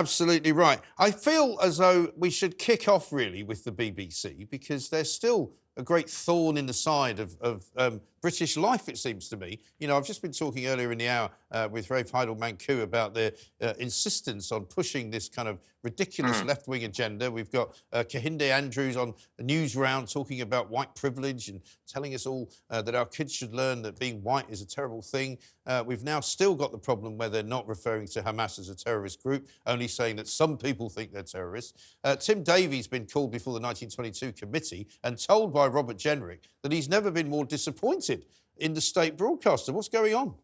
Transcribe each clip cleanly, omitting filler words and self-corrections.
Absolutely right. I feel as though we should kick off really with the BBC because they're still a great thorn in the side of British life, it seems to me. You know, I've just been talking earlier in the hour with Rafe Heidel-Manku about their insistence on pushing this kind of ridiculous left-wing agenda. We've got Kehinde Andrews on a news round talking about white privilege and telling us all that our kids should learn that being white is a terrible thing. We've now still got the problem where they're not referring to Hamas as a terrorist group, only saying that some people think they're terrorists. Tim Davie's been called before the 1922 committee and told by Robert Jenrick that he's never been more disappointed in the state broadcaster. What's going on?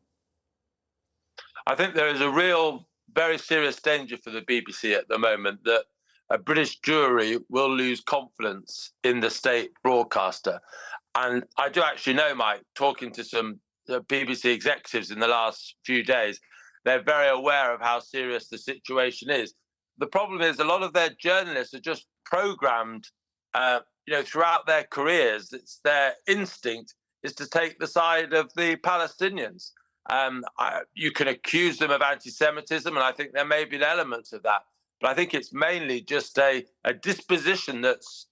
I think there is a real, very serious danger for the BBC at the moment that a British jury will lose confidence in the state broadcaster. And I do actually know, Mike, talking to some BBC executives in the last few days, they're very aware of how serious the situation is. The problem is a lot of their journalists are just programmed, throughout their careers. It's their instinct is to take the side of the Palestinians. You can accuse them of anti-Semitism, and I think there may be elements of that. But I think it's mainly just a disposition that's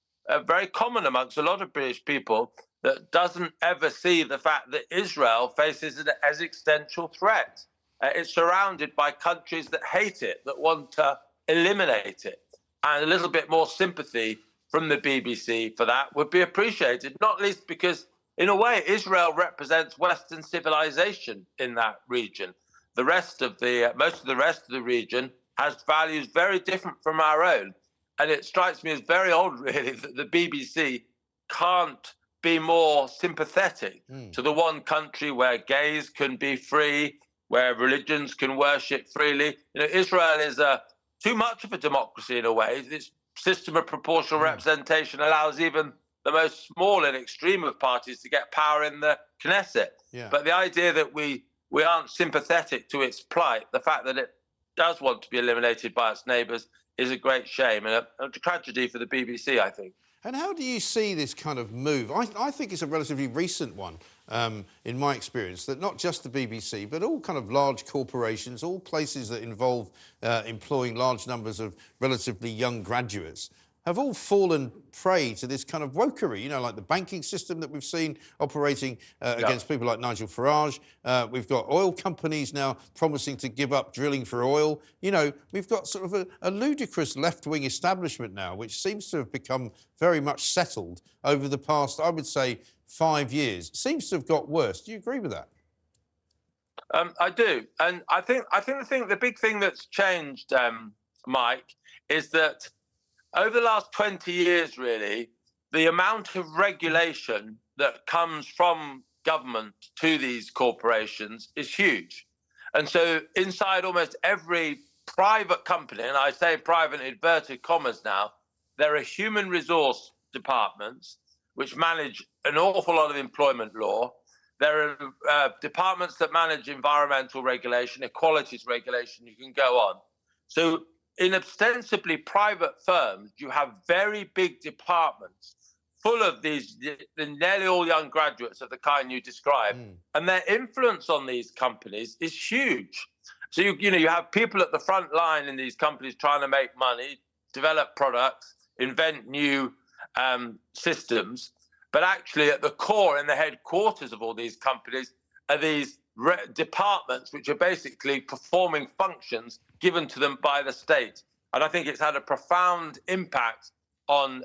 very common amongst a lot of British people that doesn't ever see the fact that Israel faces an existential threat. It's surrounded by countries that hate it, that want to eliminate it. And a little bit more sympathy from the BBC for that would be appreciated, not least because, in a way, Israel represents Western civilization in that region. Most of the rest of the region has values very different from our own. And it strikes me as very odd, really, that the BBC can't be more sympathetic to the one country where gays can be free, where religions can worship freely. You know, Israel is too much of a democracy in a way. Its system of proportional representation allows even the most small and extreme of parties to get power in the Knesset. Yeah. But the idea that we aren't sympathetic to its plight, the fact that it does want to be eliminated by its neighbours, is a great shame and a tragedy for the BBC, I think. And how do you see this kind of move? I think it's a relatively recent one, in my experience, that not just the BBC, but all kind of large corporations, all places that involve employing large numbers of relatively young graduates, have all fallen prey to this kind of wokery, you know, like the banking system that we've seen operating against people like Nigel Farage. We've got oil companies now promising to give up drilling for oil. You know, we've got sort of a ludicrous left-wing establishment now, which seems to have become very much settled over the past, I would say, 5 years. It seems to have got worse. Do you agree with that? I do. And I think the big thing that's changed, Mike, is that over the last 20 years, really, the amount of regulation that comes from government to these corporations is huge. And so inside almost every private company, and I say private in inverted commas now, there are human resource departments which manage an awful lot of employment law. There are departments that manage environmental regulation, equalities regulation, you can go on. So in ostensibly private firms, you have very big departments full of these nearly all young graduates of the kind you described, and their influence on these companies is huge. So you have people at the front line in these companies trying to make money, develop products, invent new systems, but actually at the core, in the headquarters of all these companies, are these departments which are basically performing functions given to them by the state. And I think it's had a profound impact on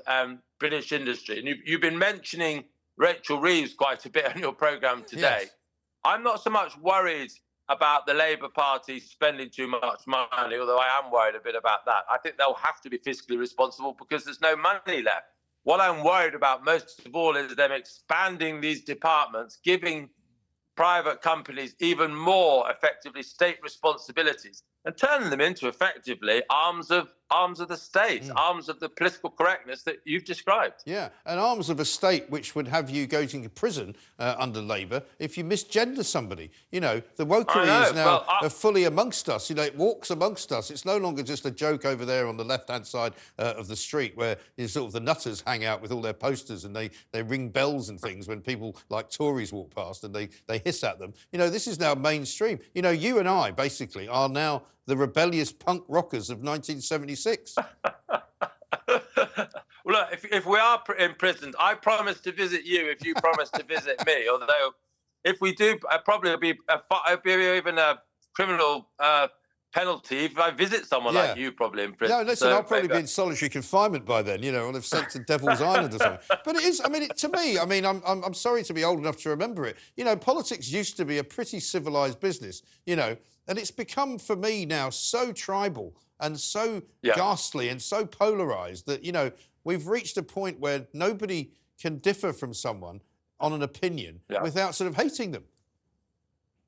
British industry. And you've been mentioning Rachel Reeves quite a bit on your programme today. Yes. I'm not so much worried about the Labour Party spending too much money, although I am worried a bit about that. I think they'll have to be fiscally responsible because there's no money left. What I'm worried about most of all is them expanding these departments, giving private companies even more effectively state responsibilities and turning them into effectively arms of the state, arms of the political correctness that you've described. Yeah, and arms of a state which would have you go to prison under Labour if you misgender somebody. You know, the wokery is now fully amongst us. You know, it walks amongst us. It's no longer just a joke over there on the left-hand side of the street where sort of the nutters hang out with all their posters and they ring bells and things when people like Tories walk past and they hiss at them. You know, this is now mainstream. You know, you and I, basically, are now the rebellious punk rockers of 1976. Well, look, if we are imprisoned, I promise to visit you if you promise to visit me. Although, if we do, probably it'll be even a criminal penalty if I visit someone like you, probably in prison. No, listen, I'll probably be in solitary confinement by then, you know, and have sent to Devil's Island or something. But it is, I mean, to me, I mean, I'm sorry to be old enough to remember it. You know, politics used to be a pretty civilised business, you know, and it's become, for me now, so tribal and so ghastly and so polarised that, you know, we've reached a point where nobody can differ from someone on an opinion without sort of hating them.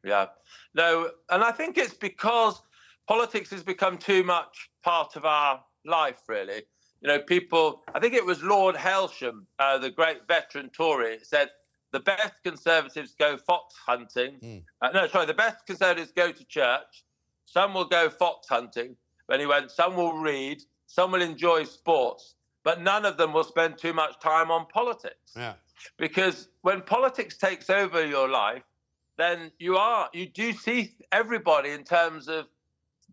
Yeah. No, and I think it's because politics has become too much part of our life, really. You know, people, I think it was Lord Hailsham, the great veteran Tory, said the best Conservatives go fox hunting. The best Conservatives go to church. Some will go fox hunting. But he went, some will read, some will enjoy sports, but none of them will spend too much time on politics. Yeah. Because when politics takes over your life, then you do see everybody in terms of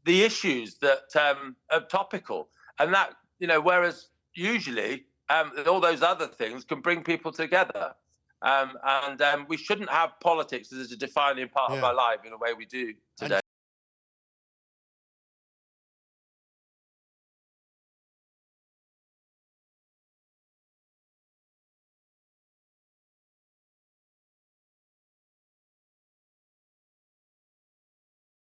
the issues that are topical, and that, you know, whereas usually all those other things can bring people together, and we shouldn't have politics as a defining part of our life in a way we do today.